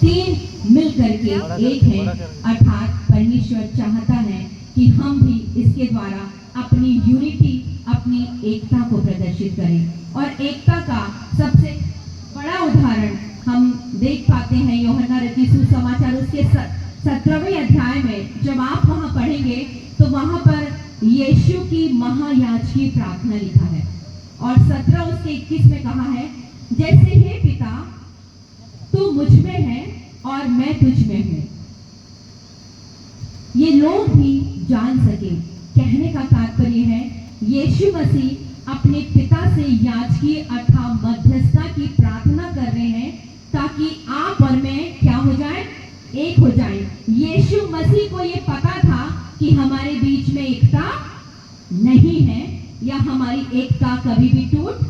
तीन मिल करके एक है, अर्थात परमेश्वर चाहता है कि हम भी इसके द्वारा अपनी यूनिटी, अपनी एकता को प्रदर्शित करें। और एकता का सबसे बड़ा उदाहरण हम देख पाते हैं यूहन्ना रचित सुसमाचार उसके 17वें अध्याय में। जब आप वहां पढ़ेंगे तो वहां पर यीशु की महायाजकी प्रार्थना लिखा है और 17 उसके 21 में कहा है, जैसे हे पिता तू मुझ में है और मैं तुझ में हूं, ये लोग भी जान सके। कहने का तात्पर्य है यीशु मसीह अपने पिता से याजकी अर्थात मध्यस्थता की प्रार्थना कर रहे हैं ताकि आप और मैं क्या हो जाए, एक हो जाए। यीशु मसीह को ये पता था कि हमारे बीच में एकता नहीं है या हमारी एकता कभी भी टूट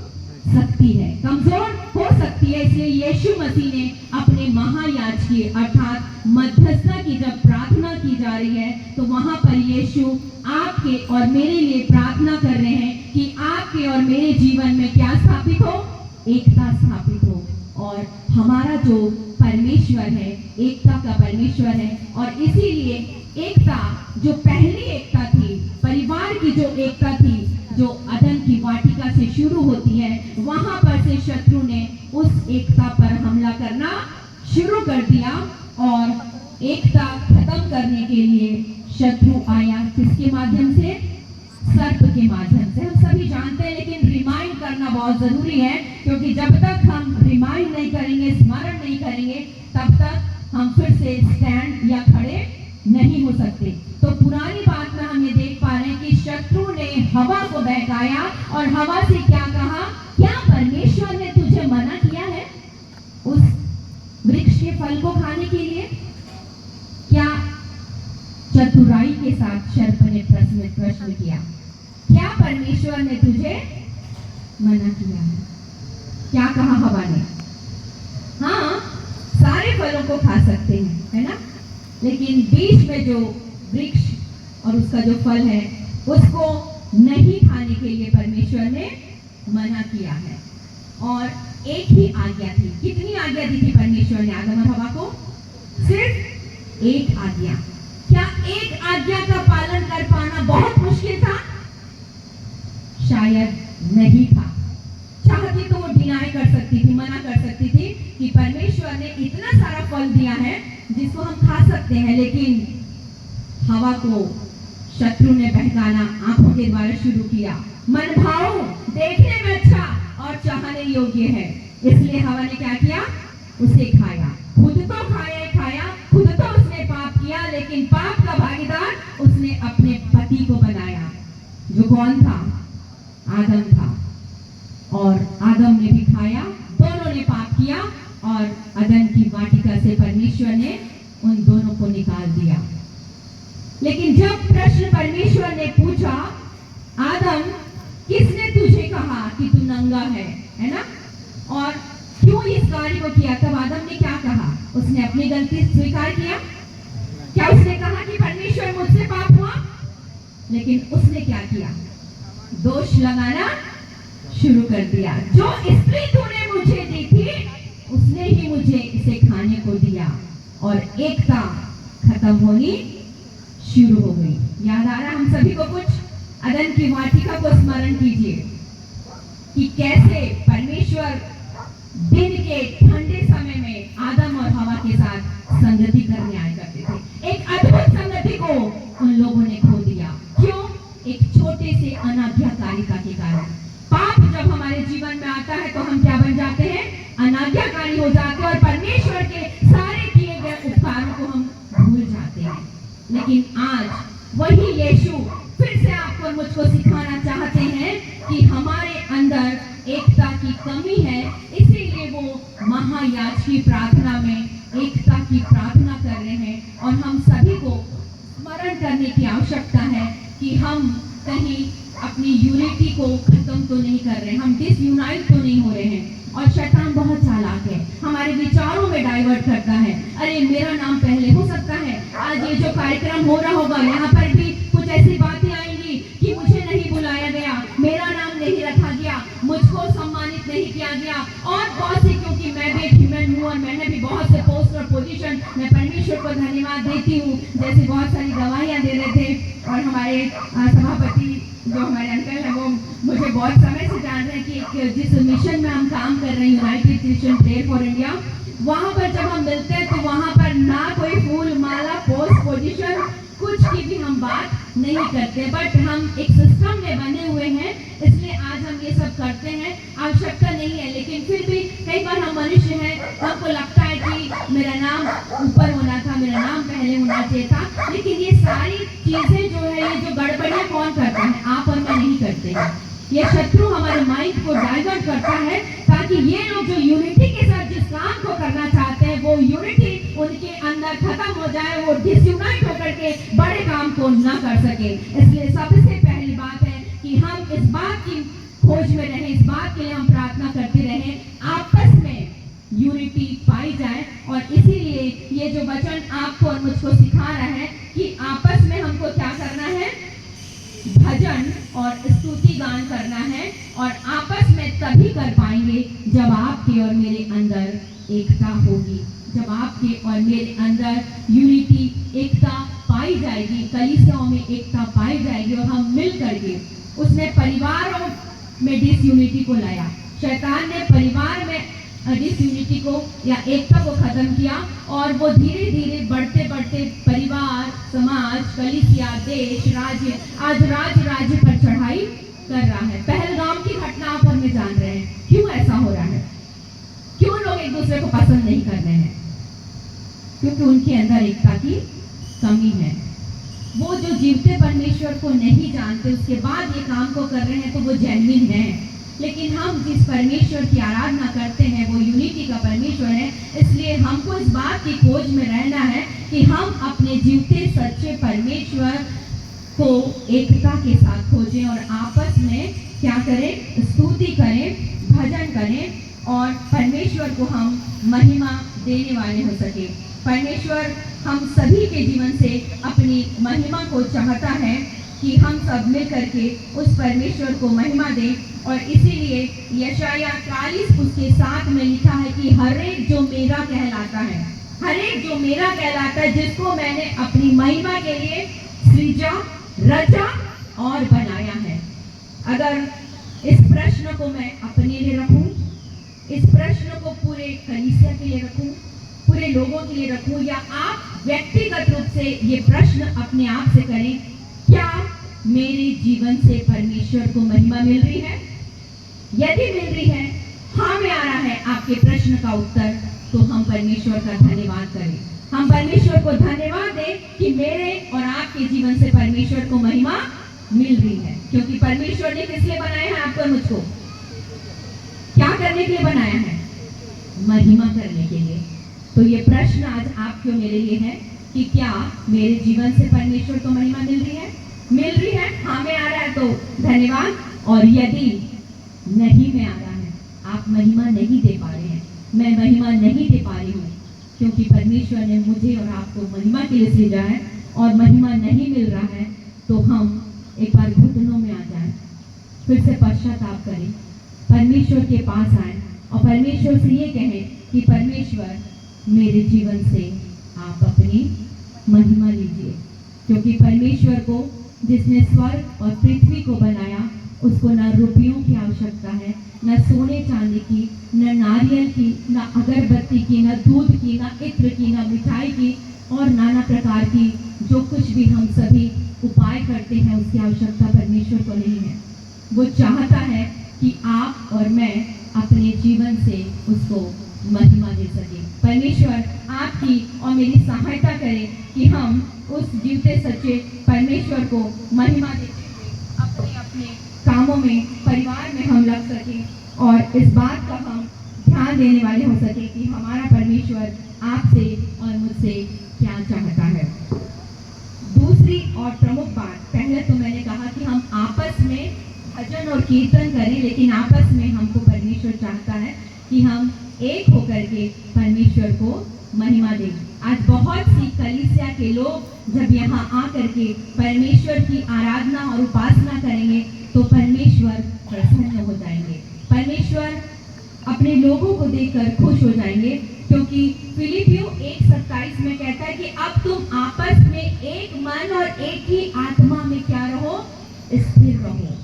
सकती है, कमजोर हो सकती है। इसलिए यीशु मसीह ने अपने महायाजकी अर्थात मध्यस्थता की जब प्रार्थना की जा रही है तो वहां पर यीशु आपके और मेरे लिए प्रार्थना कर रहे हैं कि आपके और मेरे जीवन में क्या स्थापित हो, एकता स्थापित हो। और हमारा जो परमेश्वर है एकता का परमेश्वर है और इसीलिए एकता जो पहली एकता थी, परिवार की जो एकता थी, जो अदन की वाटिका से शुरू होती है, वहां पर से शत्रु ने उस एकता पर हमला करना शुरू कर दिया और एकता खत्म करने के लिए शत्रु आया किसके माध्यम से, सर्प के माध्यम से। हम सभी जानते हैं, लेकिन रिमाइंड करना बहुत जरूरी है क्योंकि जब तक हम रिमाइंड नहीं करेंगे, स्मरण नहीं करेंगे, तब तक हम फिर से स्टैंड या खड़े नहीं हो सकते। तो पुरानी बात में हम ये देख पा रहे हैं कि शत्रु ने हवा को बहकाया और हवा से क्या कहा, क्या परमेश्वर ने तुझे मना किया है उस वृक्ष के फल को खाने के लिए? क्या चतुराई के साथ सर्प ने प्रश्न किया, क्या परमेश्वर ने तुझे मना किया है? क्या कहा हवा ने? हाँ, सारे फलों को खा सकते हैं, है ना, लेकिन बीच में जो वृक्ष और उसका जो फल है उसको नहीं खाने के लिए परमेश्वर ने मना किया है। और एक ही आज्ञा थी। कितनी आज्ञा दी थी परमेश्वर ने आदम और हवा को? सिर्फ एक आज्ञा। क्या एक आज्ञा का पालन कर पाना बहुत मुश्किल था? शायद नहीं था। चाहती तो वो डिनाई कर सकती थी, मना कर सकती थी कि परमेश्वर ने इतना सारा फल दिया है जिसको हम खा सकते हैं, लेकिन हवा को शत्रु ने बहकाना आंखों के द्वारा शुरू किया। मन भाऊ, देखने में अच्छा और चाहने योग्य है, इसलिए हवा ने क्या किया, उसे खाया। खुद तो खाया, खुद तो उसने पाप किया, लेकिन पाप का भागीदार उसने अपने पति को बनाया, जो कौन था, आदम था। और आदम ने भी खाया, दोनों ने पाप किया और अदन की वाटिका से परमेश्वर ने उन दोनों को निकाल दिया। लेकिन जब प्रश्न परमेश्वर ने पूछा, आदम किसने तुझे कहा कि तू नंगा है ना, और क्यों इस कार्य को किया? तब आदम ने क्या कहा? उसने अपनी गलती स्वीकार किया। क्या उसने कहा कि परमेश्वर मुझसे पाप हुआ? लेकिन उसने क्या किया, दोष लगाना शुरू कर दिया। जो स्त्री तूने मुझे दी थी उसने ही मुझे इसे खाने को दिया, और एकता खत्म होनी शुरू हो गई। याद आ रहा हम सभी को कुछ? अदन की वाटिका को स्मरण कीजिए कि कैसे परमेश्वर दिन के ठंडे समय में आदम और हवा के साथ संगति करने आया करते थे। एक अद्भुत संगति को उन लोगों ने खो दिया। क्यों? एक छोटे से अनाज्ञाकारिता के कारण। पाप जब हमारे जीवन में आता है तो हम क्या बन जाते हैं, अनाज्ञाकारी हो जाते हैं और परमेश्वर के सारे किए गए उपकारों को हम भूल जाते हैं। लेकिन आज वही यीशु फिर से आपको मुझको सिखाना चाहते हैं कि हमारे अंदर एकता की कमी है, इसीलिए वो महायाजकी प्रार्थना में एकता की प्रार्थना कर रहे हैं। और हम सभी को स्मरण करने की आवश्यकता है कि हम कहीं अपनी यूनिटी को खत्म तो नहीं कर रहे, हम डिसयूनाइट तो नहीं हो रहे हैं। और शैतान बहुत चालाक है, हमारे विचारों में डाइवर्ट करता है। अरे मेरा नाम पहले हो सकता है, आज ये जो कार्यक्रम हो रहा होगा यहाँ पर भी कुछ ऐसी बातें आएंगी कि मुझे नहीं बुलाया गया, मेरा नाम नहीं रखा गया, मुझको सम्मानित नहीं किया गया, और बहुत सी, क्योंकि मैं भी ह्यूमन हूँ और मैंने भी बहुत से पोस्ट और पोजीशन, मैं परमेश्वर को धन्यवाद देती हूँ। जैसे बहुत सारी गवाहियाँ दे रहे थे और हमारे सभापति जो हमारे अंकल हैं वो मुझे बहुत समय से जान रहे हैं कि जिस मिशन में हम काम कर रहे हैं, United Christian prayer for India, वहाँ पर जब हम मिलते हैं तो वहाँ पर ना कोई फूल माला पोस्ट पोजीशन कुछ की भी हम बात नहीं करते, बट हम एक सिस्टम में बने हुए हैं, इसलिए आज हम ये सब करते हैं। आवश्यकता नहीं है, लेकिन फिर भी कई बार हम मनुष्य हैं, हमको लगता है कि मेरा नाम ऊपर होना था, मेरा नाम पहले होना चाहिए था। लेकिन ये सारी चीजें जो है, ये जो गड़बड़ियाँ कौन करता है? आप और मैं नहीं करते हैं। ये शत्रु हमारे माइंड को डाइवर्ट करता है ताकि ये लोग जो यूनिटी के साथ जिस काम को करना चाहते हैं वो यूनिटी उनके अंदर खत्म हो जाए, वो डिसयूनाइट होकर के बड़े काम को ना कर सके। इसलिए सबसे पहली बात है कि हम इस बात की खोज में रहें, इस बात के लिए हम प्रार्थना करते रहें, आपस में यूनिटी पाई जाए। और इसीलिए ये जो वचन आपको और मुझको सिखा रहा है कि आपस में हमको क्या करना है, भजन और स्तुति गान करना है। और आपस में तभी कर पाएंगे जब आपके और मेरे अंदर एकता होगी, जब आपके और मेरे अंदर यूनिटी, एकता पाई जाएगी, कलीसियाओं में एकता पाई जाएगी और हम मिल करके। उसने परिवारों में डिसयूनिटी को लाया, शैतान ने परिवार में डिसयूनिटी को या एकता को खत्म किया और वो धीरे धीरे बढ़ते बढ़ते परिवार, समाज, कलीसिया, देश, राज्य, आज राज्य पर चढ़ाई कर रहा है। पहलगाम की घटना पर में जान रहे हैं क्यों ऐसा हो रहा है, क्यों लोग एक दूसरे को पसंद नहीं कर रहे हैं? क्योंकि उनके अंदर एकता की कमी है। वो जो जीवते परमेश्वर को नहीं जानते, उसके बाद ये काम को कर रहे हैं तो वो जेन्युइन है। लेकिन हम जिस परमेश्वर की आराधना करते हैं वो यूनिटी का परमेश्वर है, इसलिए हमको इस बात की खोज में रहना है कि हम अपने जीवते सच्चे परमेश्वर को एकता के साथ खोजें और आपस में क्या करें, स्तुति करें, भजन करें और परमेश्वर को हम महिमा देने वाले हो सके। परमेश्वर हम सभी के जीवन से अपनी महिमा को चाहता है कि हम सब मिल करके उस परमेश्वर को महिमा दें। और इसीलिए यशाया 40 उसके 7 में लिखा है कि हर एक जो मेरा कहलाता है, हर एक जो मेरा कहलाता है, जिसको मैंने अपनी महिमा के लिए सृजा, रचा और बनाया है। अगर इस प्रश्न को मैं अपने लिए रखूं, इस प्रश्न को पूरे कलीसिया के लिए रखूं, पूरे लोगों के लिए रखूं, या आप व्यक्तिगत रूप से ये प्रश्न अपने आप से करें, क्या मेरे जीवन से परमेश्वर को महिमा मिल रही है? यदि मिल रही है, हाँ में आ रहा है आपके प्रश्न का उत्तर, तो हम परमेश्वर का धन्यवाद करें, हम परमेश्वर को धन्यवाद दें कि मेरे और आपके जीवन से परमेश्वर को महिमा मिल रही है। क्योंकि परमेश्वर ने किस लिए बनाया है आपको मुझको? क्या करने के लिए बनाया है? महिमा करने के लिए। तो ये प्रश्न आज आपके मेरे लिए है कि क्या मेरे जीवन से परमेश्वर को महिमा मिल रही है? मिल रही है, हाँ में आ रहा है तो धन्यवाद। और यदि नहीं में आ रहा है, आप महिमा नहीं दे पा रहे हैं, मैं महिमा नहीं दे पा रही हूँ, क्योंकि परमेश्वर ने मुझे और आपको महिमा के लिए सृजा है और महिमा नहीं मिल रहा है, तो हम एक बार घुटनों में आ जाएं, फिर से पश्चाताप करें, परमेश्वर के पास आए और परमेश्वर से ये कहें कि परमेश्वर मेरे जीवन से आप अपनी महिमा लीजिए। क्योंकि परमेश्वर को, जिसने स्वर्ग और पृथ्वी को बनाया, उसको न रुपयों की आवश्यकता है, न सोने चांदी की, न नारियल की, न अगरबत्ती की, न दूध की, न इत्र की, न मिठाई की और नाना प्रकार की जो कुछ भी हम सभी उपाय करते हैं, उसकी आवश्यकता परमेश्वर को नहीं है। वो चाहता है कि आप और मैं अपने जीवन से उसको महिमा दे सके। परमेश्वर आपकी और मेरी सहायता करे कि हम उस जीवते सच्चे परमेश्वर को महिमा देते हुए अपने अपने कामों में, परिवार में हम लग सकें और इस बात का हम ध्यान देने वाले हो सके कि हमारा परमेश्वर आपसे और मुझसे क्या चाहता है। दूसरी और प्रमुख बात, पहले तो मैंने कहा कि हम आपस में भजन और कीर्तन करें, लेकिन आपस में हमको परमेश्वर चाहता है कि हम एक होकर के परमेश्वर को महिमा दें। आज बहुत सी कलीसिया के लोग जब यहाँ आकर के परमेश्वर की आराधना और उपासना करेंगे तो परमेश्वर प्रसन्न हो जाएंगे, परमेश्वर अपने लोगों को देखकर खुश हो जाएंगे क्योंकि फिलिपियो 1:27 में कहता है कि अब तुम आपस में एक मन और एक ही आत्मा में क्या रहो, स्थिर रहो।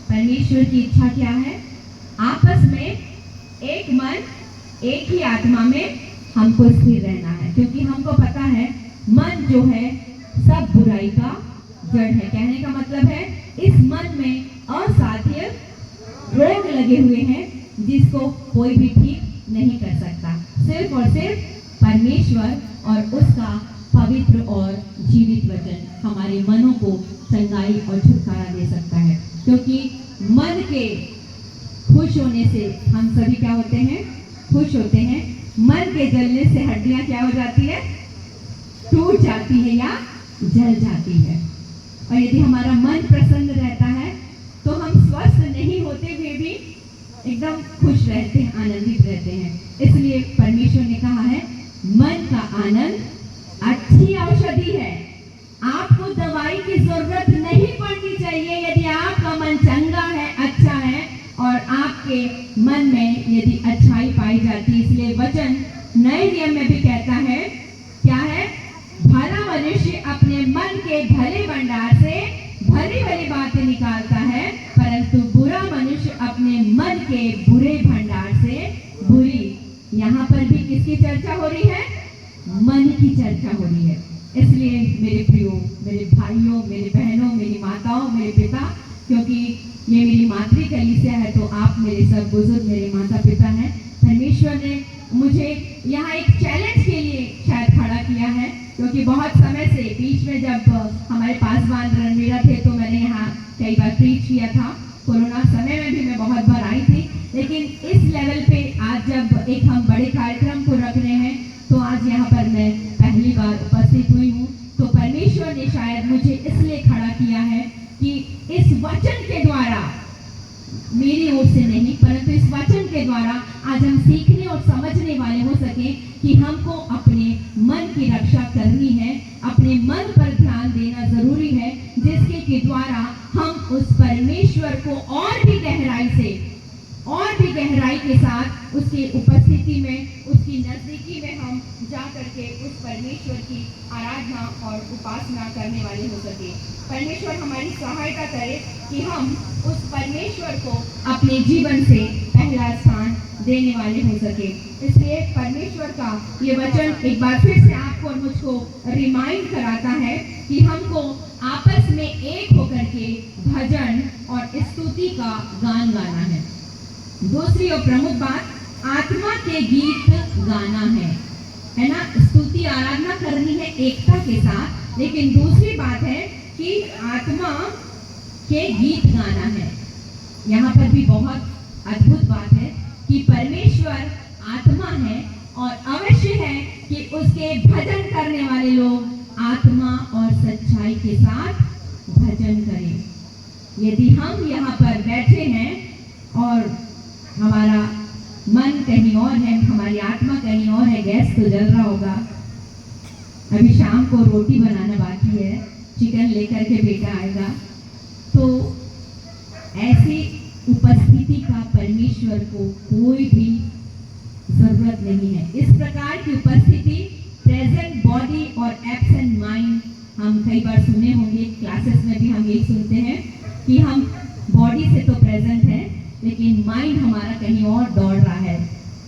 परमेश्वर की इच्छा क्या है? आपस में एक मन एक ही आत्मा में हमको स्थिर रहना है, क्योंकि हमको पता है मन जो है सब बुराई का जड़ है। कहने का मतलब है इस मन में असाध्य रोग लगे हुए हैं जिसको कोई भी ठीक नहीं कर सकता। सिर्फ और सिर्फ परमेश्वर और उसका पवित्र और जीवित वचन हमारे मनों को चंगाई और छुटकारा दे सकता है। क्योंकि मन के खुश होने से हम सभी क्या होते हैं? खुश होते हैं। मन के जलने से हड्डियां क्या हो जाती है? टूट जाती है या जल जाती है। और यदि हमारा मन प्रसन्न रहता है तो हम स्वस्थ नहीं होते हुए भी एकदम खुश रहते हैं, आनंदित रहते हैं। इसलिए परमेश्वर ने कहा है मन का आनंद अच्छी औषधि है। आपको दवाई की जरूरत नहीं पड़नी चाहिए यदि आपका मन चंगा है, अच्छा है और आपके मन में यदि अच्छाई पाई जाती। इसलिए वचन नए नियम में भी कहता है, क्या है? भला मनुष्य अपने मन के भले भंडार से भली भली बातें निकालता है, परंतु बुरा मनुष्य अपने मन के बुरे भंडार से बुरी। यहाँ पर भी किसकी चर्चा हो रही है? मन की चर्चा हो रही है। इसलिए मेरे प्रियो, मेरे भाइयों, मेरी बहनों, मेरी माताओं, मेरे पिता, क्योंकि ये मेरी मातृ कलीसिया है तो आप मेरे सब बुजुर्ग मेरे माता पिता हैं। परमेश्वर ने मुझे यहाँ एक चैलेंज के लिए शायद खड़ा किया है, क्योंकि बहुत समय से बीच में जब हमारे पासवान रणवीरा थे तो मैंने यहाँ कई बार प्रीच किया था। कोरोना समय में भी मैं बहुत बार आई थी, लेकिन इस लेवल पे आज जब एक हम बड़े कार्यक्रम को रख रहे हैं तो आज यहाँ पर मैं पहली बार उपस्थित हुई हूँ। तो परमेश्वर ने शायद मुझे इसलिए खड़ा किया है कि इस वचन के द्वारा, मेरी ओर से नहीं परंतु इस वचन के द्वारा आज हम सीखने और समझने वाले हो सके कि हमको अपने मन की रक्षा करनी है, अपने मन पर ध्यान देना जरूरी है, जिसके के द्वारा हम उस परमेश्वर को और भी गहराई के साथ उसकी उपस्थिति में, उसकी नजदीकी में हम जा करके उस परमेश्वर की आराधना और उपासना करने वाले हो सके। परमेश्वर हमारी सहायता करे कि हम उस परमेश्वर को अपने जीवन से पहला स्थान देने वाले हो सके। इसलिए परमेश्वर का ये वचन एक बार फिर से आपको और मुझको रिमाइंड कराता है कि हमको आपस में एक होकर के भजन और स्तुति का गान गाना है। दूसरी और प्रमुख बात, आत्मा के गीत गाना है ना? स्तुति आराधना करनी है एकता के साथ, लेकिन दूसरी बात है कि आत्मा के गीत गाना है। यहाँ पर भी बहुत अद्भुत बात है कि परमेश्वर आत्मा है और अवश्य है कि उसके भजन करने वाले लोग आत्मा और सच्चाई के साथ भजन करें। यदि हम यहाँ पर बैठे हैं और हमारा मन कहीं और है, हमारी आत्मा कहीं और है, गैस तो जल रहा होगा, अभी शाम को रोटी बनाना बाकी है, चिकन लेकर के बेटा आएगा, तो ऐसी उपस्थिति का परमेश्वर को कोई भी जरूरत नहीं है। इस प्रकार की उपस्थिति, प्रेजेंट बॉडी और एब्सेंट माइंड, हम कई बार सुने होंगे, क्लासेस में भी हम यही सुनते हैं कि हम बॉडी से तो प्रेजेंट हैं लेकिन माइंड हमारा कहीं और दौड़ रहा है,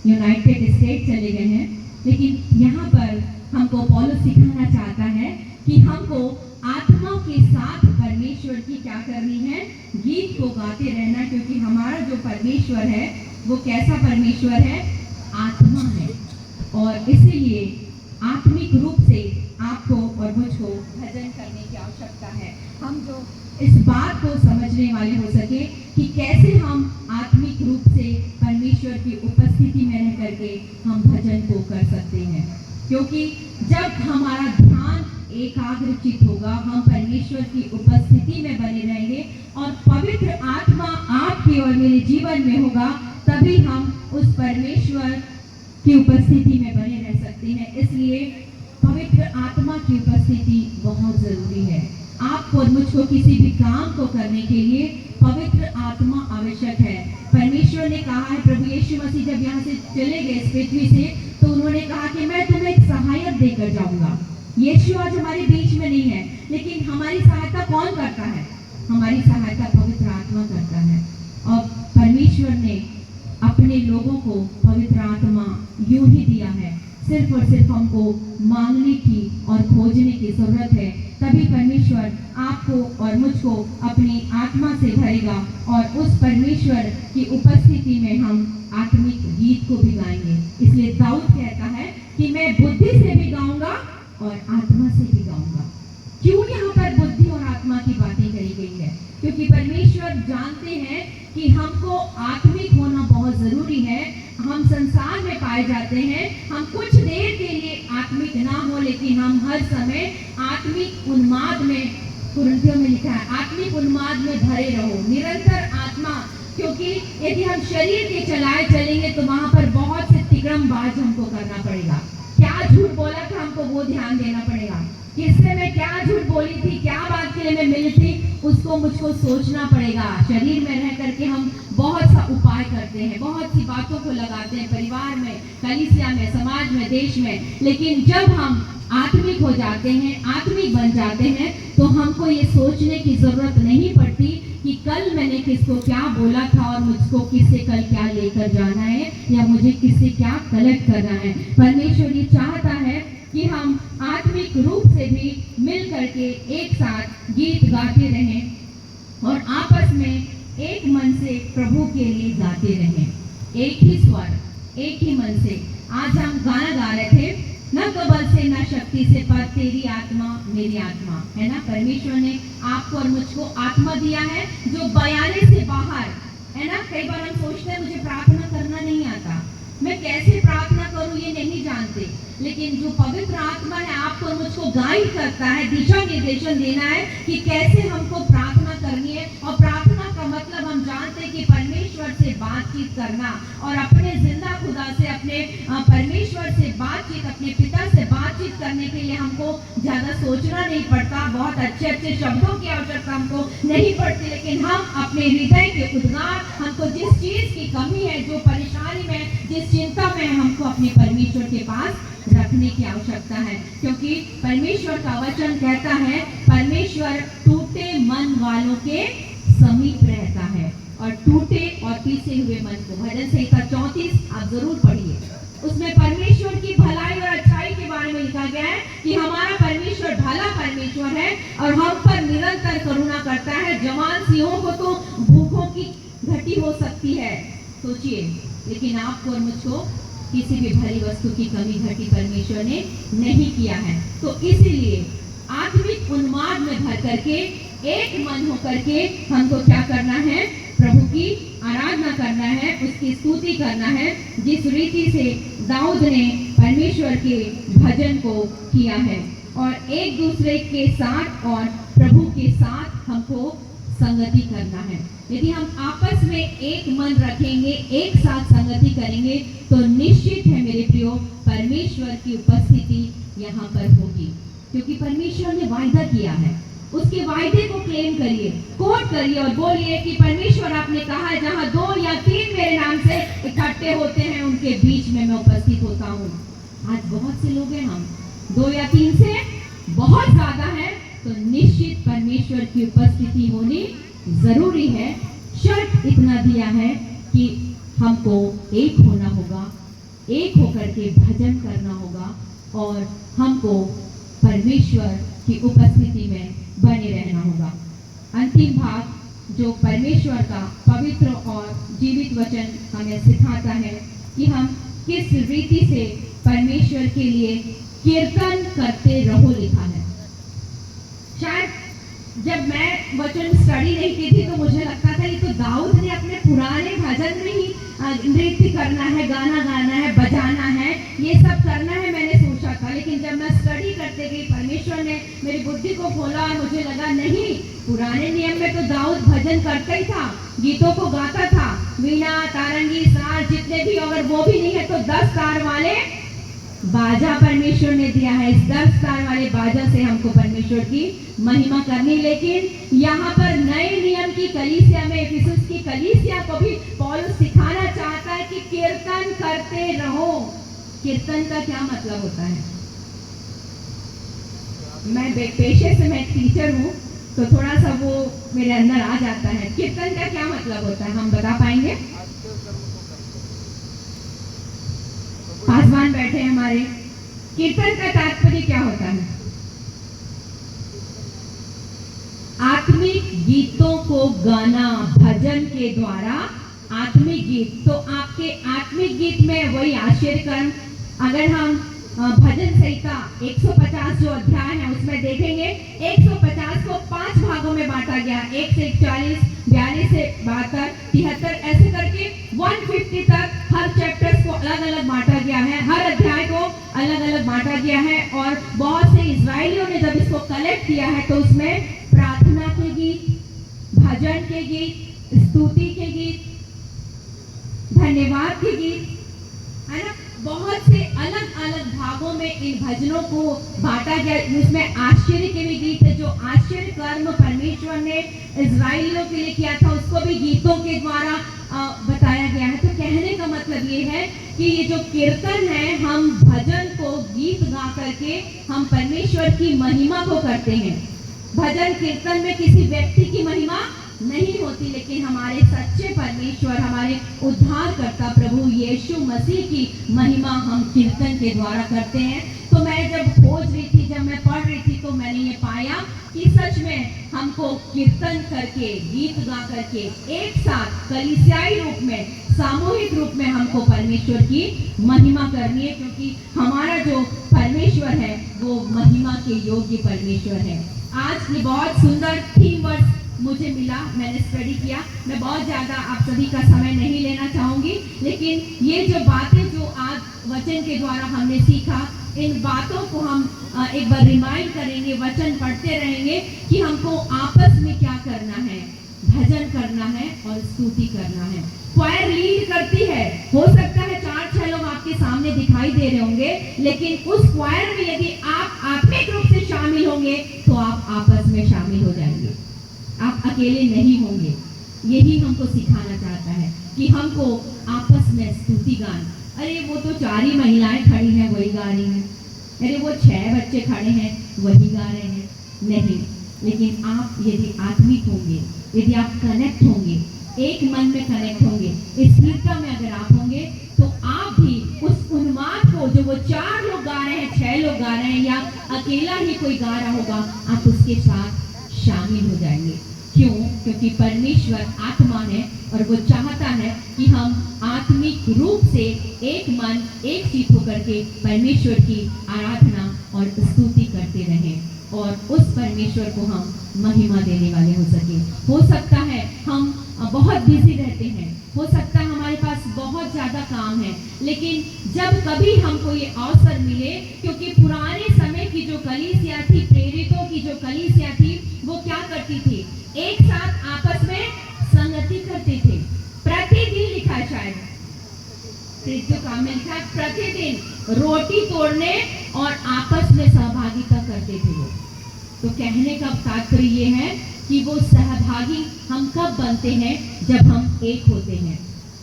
यूनाइटेड स्टेट चले गए हैं। लेकिन यहाँ पर हमको पौलुस सिखाना चाहता है कि हमको आत्मा के साथ परमेश्वर की क्या करनी है? गीत को गाते रहना, क्योंकि हमारा जो परमेश्वर है वो कैसा परमेश्वर है? आत्मा है। और इसीलिए आत्मिक रूप से आपको और मुझको भजन करने की आवश्यकता है। हम जो इस बात को समझने वाले हो सके कि कैसे हम आत्मिक रूप से परमेश्वर की उपस्थिति में रह करके हम भजन को कर सकते हैं, क्योंकि जब हमारा ध्यान एकाग्रचित होगा, हम परमेश्वर की उपस्थिति में बने रहेंगे और पवित्र आत्मा आपके और मेरे जीवन में होगा, तभी हम उस परमेश्वर की उपस्थिति में बने रह सकते हैं। इसलिए पवित्र आत्मा की उपस्थिति बहुत जरूरी है। आपको और मुझको किसी भी काम को करने के लिए पवित्र आत्मा आवश्यक है। परमेश्वर परमेश्वर ने कहा है, प्रभु यीशु मसीह जब यहाँ से चले गए इस पृथ्वी से, तो उन्होंने कहा कि मैं तुम्हें एक सहायक देकर जाऊंगा। यीशु आज हमारे बीच में नहीं है, लेकिन हमारी सहायता कौन करता है? हमारी सहायता पवित्र आत्मा करता है। और परमेश्वर ने अपने लोगों को पवित्र आत्मा यूं ही दिया है, सिर्फ और सिर्फ हमको मांगने की और खोजने की जरूरत है, तभी परमेश्वर आपको और मुझको अपनी आत्मा से भरेगा और उस परमेश्वर की उपस्थिति में हम आत्मिक गीत को भी गाएंगे। इसलिए दाऊद कहता है कि मैं बुद्धि से भी गाऊंगा और आत्मा से भी गाऊंगा। क्यों यहाँ पर बुद्धि और आत्मा की बातें करी गई है? क्योंकि परमेश्वर जानते हैं कि हमको आत्मिक होना बहुत जरूरी है। हम संसार में पाए जाते हैं, हम कुछ देर के लिए आत्मिक ना हो, लेकिन हम हर समय आत्मिक उन्माद में, कुरिन्थियों में लिखा है, आत्मिक उन्माद में भरे रहो, निरंतर आत्मा। क्योंकि यदि हम शरीर के चलाए चलेंगे तो वहां पर बहुत से तिकड़मबाज हमको करना पड़ेगा। क्या झूठ बोला था हमको वो ध्यान देना पड़ेगा, किससे मैं क्या झूठ बोली थी, क्या बात के लिए मैं मिली थी, उसको मुझको सोचना पड़ेगा। शरीर में रह करके हम बहुत सा उपाय करते हैं, बहुत सी बातों को लगाते हैं, परिवार में, कलीसिया में, समाज में, देश में, लेकिन जब हम आत्मिक हो जाते हैं, आत्मिक बन जाते हैं, तो हमको ये सोचने की जरूरत नहीं पड़ती कि कल मैंने किसको क्या बोला था और मुझको किससे कल क्या लेकर जाना है या मुझे किससे क्या कलेक्ट करना है। परमेश्वर ये चाहता है कि हम आत्मिक रूप से भी मिल करके एक साथ गीत गाते रहें और आपस में एक मन से प्रभु के लिए गाते रहें, एक ही स्वर, एक ही मन से। आज हम गाना गा रहे थे, न तो बल से न शक्ति से, पर तेरी आत्मा मेरी आत्मा, है ना। परमेश्वर ने आपको और मुझको आत्मा दिया है जो बयाने से बाहर, है ना। कई बार हम सोचते हैं मुझे प्रार्थना करना नहीं आता, मैं कैसे प्रार्थना करूं ये नहीं जानते, लेकिन जो पवित्र आत्मा है आपको और मुझको गाइड करता है, दिशा निर्देशन देना है कि कैसे हमको प्रार्थना करनी है। और प्रार्थना का मतलब हम जानते हैं कि परमेश्वर से बातचीत करना और अपने जिंदा खुदा से, अपने परमेश्वर से बातचीत, अपने पिता से बातचीत करने के लिए हमको ज्यादा सोचना नहीं पड़ता, बहुत अच्छे अच्छे शब्दों की आवश्यकता हमको नहीं पड़ती, लेकिन हम अपने हृदय के उद्गार, हमको जिस चीज की कमी है, जो परेशानी में, जिस चिंता में, हमको अपने परमेश्वर के पास रखने की आवश्यकता है। क्योंकि परमेश्वर का वचन कहता है, परमेश्वर टूटे मन वालों के समीप रहता है और टूटे और पीसे हुए मन को। भजन संहिता 34 आप जरूर पढ़िए, उसमें परमेश्वर की भलाई और अच्छाई के बारे में लिखा गया है कि हमारा परमेश्वर भला परमेश्वर है और हम पर निरंतर करुणा करता है। जवान सिंहों को तो भूखों की घटी हो सकती है, सोचिए, लेकिन आपको और मुझको किसी भी भली वस्तु की कमी घटी परमेश्वर ने नहीं किया है। तो इसीलिए आत्मिक उन्माद में भर करके, एक मन होकर के हमको क्या करना है? प्रभु की आराधना करना है, उसकी स्तुति करना है, जिस रीति से दाऊद ने परमेश्वर के भजन को किया है। और एक दूसरे के साथ और प्रभु के साथ हमको संगति करना है। यदि हम आपस में एक मन रखेंगे, एक साथ संगति करेंगे, तो निश्चित है मेरे प्रियो, परमेश्वर की उपस्थिति यहाँ पर होगी। क्योंकि परमेश्वर ने वायदा किया है, उसके वायदे को क्लेम करिए, कोट करिए और बोलिए कि परमेश्वर आपने कहा है, जहाँ 2 या 3 मेरे नाम से इकट्ठे होते हैं, उनके बीच में मैं उपस्थित होता हूँ। आज बहुत से लोग हैं, हम 2 या 3 से बहुत ज्यादा है, तो निश्चित परमेश्वर की उपस्थिति होनी जरूरी है। शर्त इतना दिया है कि हमको एक होना होगा, एक होकर के भजन करना होगा और हमको परमेश्वर की उपस्थिति में बने रहना होगा। अंतिम भाग जो परमेश्वर का पवित्र और जीवित वचन हमें सिखाता है कि हम किस रीति से परमेश्वर के लिए कीर्तन करते रहो, लिखा है। शायद जब मैं वचन स्टडी नहीं की थी तो मुझे लगता था ये तो दाऊद ने अपने पुराने भजन में ही नृत्य करना है, गाना गाना है, बजाना है, ये सब करना है, मैंने सोचा था। लेकिन जब मैं स्टडी करते गई, परमेश्वर ने मेरी बुद्धि को खोला और मुझे लगा नहीं, पुराने नियम में तो दाऊद भजन करता ही था, गीतों को गाता था, वीणा, तारंगी, सार जितने भी, अगर वो भी नहीं है तो 10 तार वाले बाजा परमेश्वर ने दिया है। इस 10 तार वाले बाजा से हमको परमेश्वर की महिमा करनी। लेकिन यहाँ पर नए नियम की कलीसिया में, इफिसुस की कलीसिया को भी पौलुस सिखाना चाहता है कि कीर्तन करते रहो। कीर्तन का क्या मतलब होता है? मैं पेशे से मैं टीचर हूँ, तो थोड़ा सा वो मेरे अंदर आ जाता है। कीर्तन का क्या मतलब होता है, हम बता पाएंगे? पासवान बैठे हैं हमारे। कीर्तन का तात्पर्य क्या होता है? आत्मिक गीतों को गाना, भजन के द्वारा आत्मिक गीत। तो आपके आत्मिक गीत में वही आश्चर्य कर्म, अगर हम भजन संहिता 150 जो अध्याय है उसमें देखेंगे, 150 को 5 भागों में बांटा गया। 1 से 41, 42 से 72, 73, ऐसे करके 150 तक हर चैप्टर्स को अलग अलग बांटा गया है, हर अध्याय को अलग अलग बांटा गया है। और बहुत से इजरायलियों ने जब इसको कलेक्ट किया है तो उसमें प्रार्थना के गीत, भजन के गीत, स्तुति के गीत, धन्यवाद के गीत, है ना, बहुत से अलग अलग भागों में इन भजनों को बांटा गया। इसमें आश्चर्य के भी गीत है, जो आश्चर्य कर्म परमेश्वर ने इजराइलियों के लिए किया था उसको भी गीतों के द्वारा बताया गया है। तो कहने का मतलब ये है कि ये जो कीर्तन है, हम भजन को गीत गा करके हम परमेश्वर की महिमा को करते हैं। भजन कीर्तन में किसी व्यक्ति की महिमा नहीं होती, लेकिन हमारे सच्चे परमेश्वर, हमारे उद्धारकर्ता प्रभु यीशु मसीह की महिमा हम कीर्तन के द्वारा करते हैं। तो मैं जब खोज रही थी, जब मैं पढ़ रही थी, तो मैंने ये पाया कि सच में हमको कीर्तन करके, गीत गा करके एक साथ कलीसियाई रूप में, सामूहिक रूप में हमको परमेश्वर की महिमा करनी है, क्योंकि हमारा जो परमेश्वर है वो महिमा के योग्य परमेश्वर है। आज ये बहुत सुंदर थीम वर्स मुझे मिला, मैंने स्टडी किया। मैं बहुत ज़्यादा आप सभी का समय नहीं लेना चाहूँगी, लेकिन ये जो बातें जो आज वचन के द्वारा हमने सीखा, इन बातों को हम एक बार रिमाइंड करेंगे, वचन पढ़ते रहेंगे कि हमको आपस में क्या करना है, भजन करना है और स्तुति करना है। क्वायर लीड करती है, हो सकता है 4-6 लोग आपके सामने दिखाई दे रहे होंगे, लेकिन उस क्वायर में यदि आप आत्मिक रूप से शामिल होंगे तो आप आपस में शामिल हो जाएंगे, आप अकेले नहीं होंगे। यही हमको सिखाना चाहता है कि हमको आपस में स्तुति गान। अरे वो तो 4 ही महिलाएं खड़ी हैं वही गा रही हैं, अरे वो 6 बच्चे खड़े हैं वही गा रहे हैं, नहीं। लेकिन आप यदि आत्मिक होंगे, यदि आप कनेक्ट होंगे, एक मन में कनेक्ट होंगे, इस स्थिरता में अगर आप होंगे, तो आप भी उस उन्माद को, जो वो 4 लोग गा रहे हैं, 6 लोग गा रहे हैं, या अकेला ही कोई गा रहा होगा, आप उसके साथ शामिल हो जाएंगे। क्यों? क्योंकि परमेश्वर आत्मा है और वो चाहता है कि हम आत्मिक रूप से एक मन, एक चित्त होकर के परमेश्वर की आराधना और स्तुति करते रहें और उस परमेश्वर को हम महिमा देने वाले हो सके। हो सकता है हम बहुत बिजी रहते हैं, हो सकता है हमारे पास बहुत ज़्यादा काम है, लेकिन जब कभी हमको ये अवसर मिले, क्योंकि पुराने समय की जो कलीसिया थी, प्रेरितों की जो कलीसिया थी, वो क्या करती थी? एक साथ आपस में संगति करते थे। प्रतिदिन लिखा है, शायद काम में लिखा है, प्रतिदिन रोटी तोड़ने और आपस में सहभागिता करते थे वो। तो कहने का तात्पर्य ये है कि वो सहभागी हम कब बनते हैं? जब हम एक होते हैं।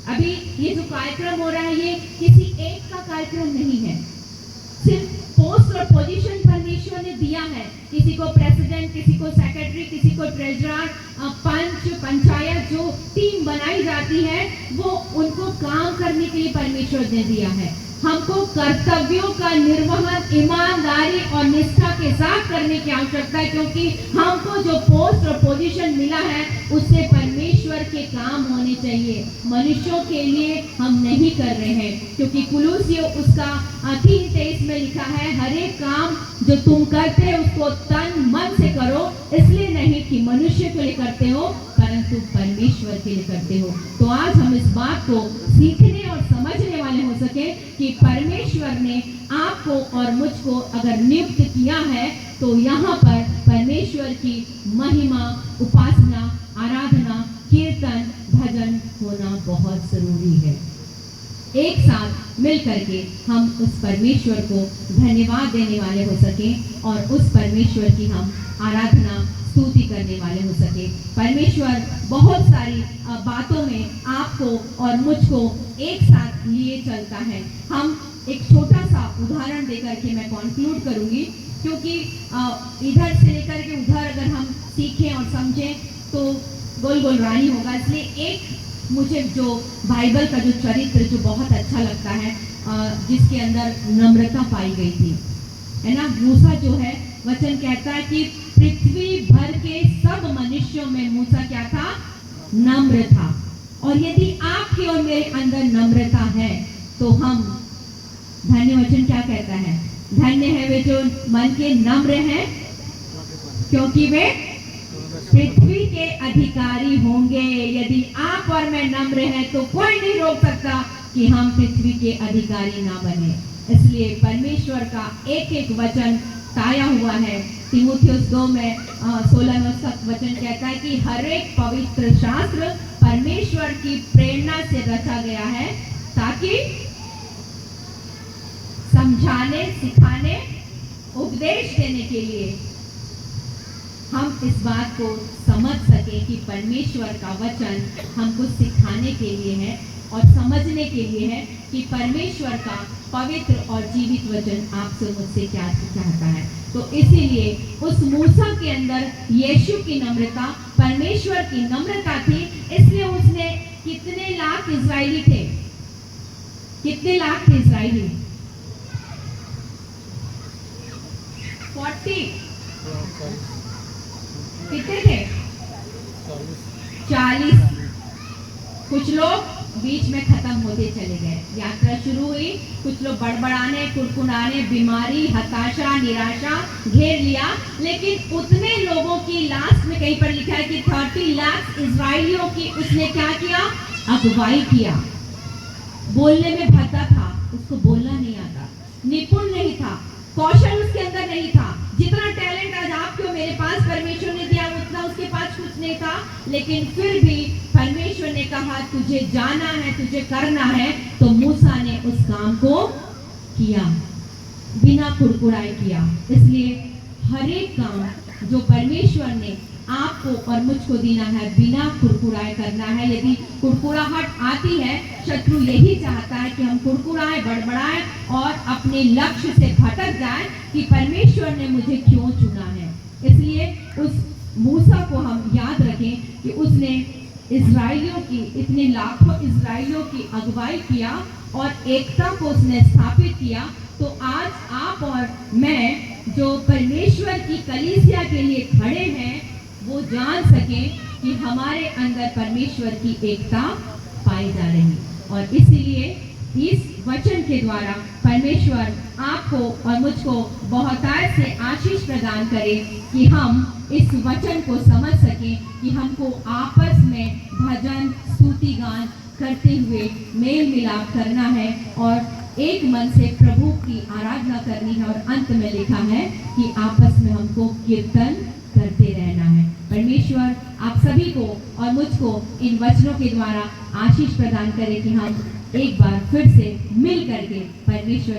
अभी ये जो कार्यक्रम हो रहा है, ये किसी एक का कार्यक्रम नहीं है, सिर्फ पोस्ट और पोजीशन परमेश्वर ने दिया है। किसी को प्रेसिडेंट, किसी को सेक्रेटरी, किसी को ट्रेजरर, पंच, पंचायत, जो टीम बनाई जाती है, वो उनको काम करने के लिए परमेश्वर ने दिया है। हमको कर्तव्यों का निर्वहन ईमानदारी और निष्ठा के साथ करने की आवश्यकता है, क्योंकि हमको जो पोस्ट और पोजीशन मिला है उससे परमेश्वर के काम होने चाहिए, मनुष्यों के लिए हम नहीं कर रहे हैं। क्योंकि कुलूसियों उसका 3:23 में लिखा है, हर एक काम जो तुम करते हो उसको तन मन से करो, इसलिए नहीं कि मनुष्य के लिए करते हो, परंतु परमेश्वर के लिए करते हो। तो आज हम इस बात को सीखने और समझने वाले हो सके कि परमेश्वर ने आपको और मुझको अगर नियुक्त किया है, तो यहाँ पर परमेश्वर की महिमा, उपासना, आराधना, कीर्तन, भजन होना बहुत जरूरी है। एक साथ मिल करके हम उस परमेश्वर को धन्यवाद देने वाले हो सके और उस परमेश्वर की हम आराधना स्तुति करने वाले हो सके। परमेश्वर बहुत सारी बातों में आपको और मुझको एक साथ लिए चलता है। हम एक छोटा सा उदाहरण देकर के मैं कंक्लूड करूंगी, क्योंकि इधर से लेकर के उधर अगर हम सीखें और समझें तो गोल गोल रानी होगा। इसलिए एक मुझे जो बाइबल का जो चरित्र जो बहुत अच्छा लगता है, जिसके अंदर नम्रता पाई गई थी, है ना। मूसा जो है, वचन कहता है कि पृथ्वी भर के सब मनुष्यों में मूसा क्या था? नम्र था। और यदि आपके और मेरे अंदर नम्रता है तो हम, धन्य वचन क्या कहता है? धन्य है वे जो मन के नम्र हैं, क्योंकि वे पृथ्वी के अधिकारी होंगे। यदि आप और मैं नम्र हैं तो कोई नहीं रोक सकता कि हम पृथ्वी के अधिकारी ना बने। इसलिए परमेश्वर का एक एक वचन ताया हुआ है। तीमुथियुस 2 में 16 वचन कहता है कि हर एक पवित्र शास्त्र परमेश्वर की प्रेरणा से रचा गया है, ताकि समझाने, सिखाने, उपदेश देने के लिए हम इस बात को समझ सके कि परमेश्वर का वचन हमको सिखाने के लिए है और समझने के लिए है कि परमेश्वर का पवित्र और जीवित वचन आपसे मुझसे क्या चाहता है। तो इसीलिए उस मूसा के अंदर यीशु की नम्रता, परमेश्वर की नम्रता थी। इसलिए उसने कितने लाख इजरायली थे? कितने लाख थे इजरायली? 40 कितने थे? 40। कुछ लोग बीच में खत्म होते चले गए। यात्रा शुरू हुई, कुछ लोग बड़बड़ाने, कुड़कुड़ाने, बीमारी, हताशा, निराशा घेर लिया। लेकिन उतने लोगों की लास्ट में कहीं पर लिखा है कि 30 लाख इजरायलियों की उसने क्या किया? अगुवाई किया। बोलने में भद्दा था, उसको बोलना नहीं आता, निपुण नहीं था, कौशल उसके अंदर नहीं था। जितना टैलेंट आज आपको मेरे पास परमेश्वर ने दिया, उतना उसके पास कुछ नहीं था। लेकिन फिर भी परमेश्वर ने कहा तुझे जाना है, तुझे करना है, तो मूसा ने उस काम को किया, बिना कुड़कुड़ाए किया। इसलिए हर एक काम जो परमेश्वर ने आपको और मुझको देना है, बिना कुड़कुड़ाए करना है। यदि कुड़कुड़ाहट आती है, शत्रु यही चाहता है कि हम कुड़कुड़ाएं, बड़बड़ाएं और अपने लक्ष्य से भटक जाएं कि परमेश्वर ने मुझे क्यों चुना है। इसलिए उस मूसा को हम याद रखें कि उसने इजराइलियों की, इतने लाखों इजराइलियों की अगुवाई किया और एकता को उसने स्थापित किया। तो आज आप और मैं जो परमेश्वर की कलीसिया के लिए खड़े हैं, वो जान सकें कि हमारे अंदर परमेश्वर की एकता पाई जा रही। और इसीलिए इस वचन के द्वारा परमेश्वर आपको और मुझको बहुतायत से आशीष प्रदान करे कि हम इस वचन को समझ सकें कि हमको आपस में भजन, स्तुति गान करते हुए मेल मिलाप करना है और एक मन से प्रभु की आराधना करनी है। और अंत में लिखा है कि आपस में हमको कीर्तन करते रहना है। परमेश्वर आप सभी को और मुझको इन वचनों के द्वारा आशीष प्रदान करे कि हम एक बार फिर से मिल करके परमेश्वर